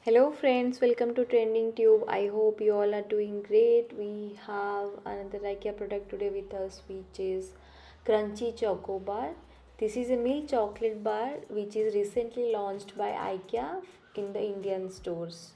Hello friends, welcome to Trending Tube. I hope you all are doing great. We have another IKEA product today with us, which is Crunchy Choco Bar. This is a milk chocolate bar which is recently launched by IKEA in the Indian stores.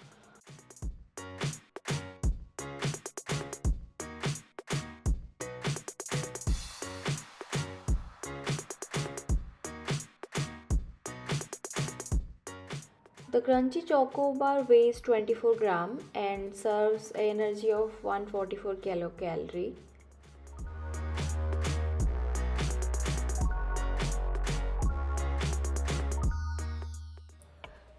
The Crunchy Choco Bar weighs 24 gram and serves energy of 144 kilocalorie.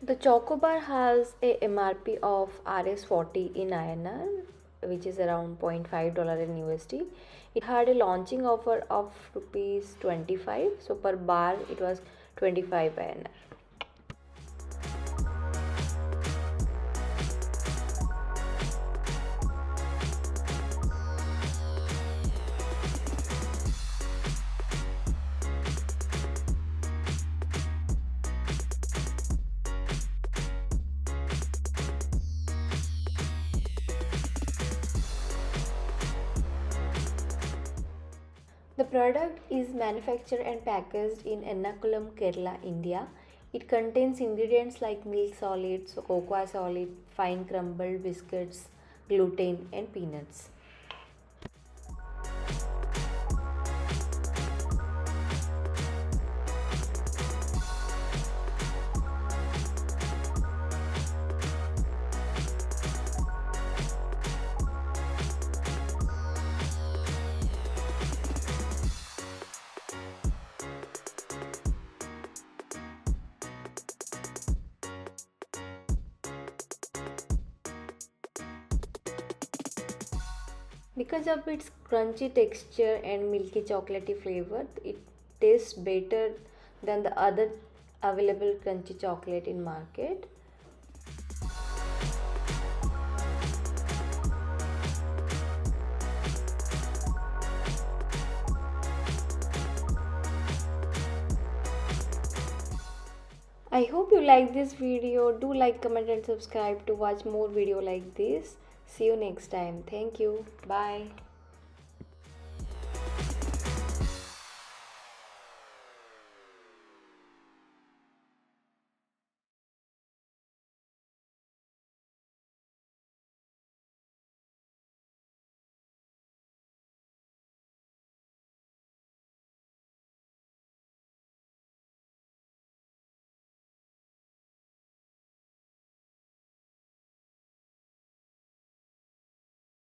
The Choco Bar has a MRP of Rs 40 in INR, which is around $0.5 in USD. It had a launching offer of rupees 25, so per bar it was 25 INR. The product is manufactured and packaged in Ernakulam, Kerala, India. It contains ingredients like milk solids, cocoa solid, fine crumbled biscuits, gluten, and peanuts. Because of its crunchy texture and milky chocolatey flavor, it tastes better than the other available crunchy chocolate in market. I hope you like this video. Do like, comment and subscribe to watch more video like this. See you next time. Thank you. Bye.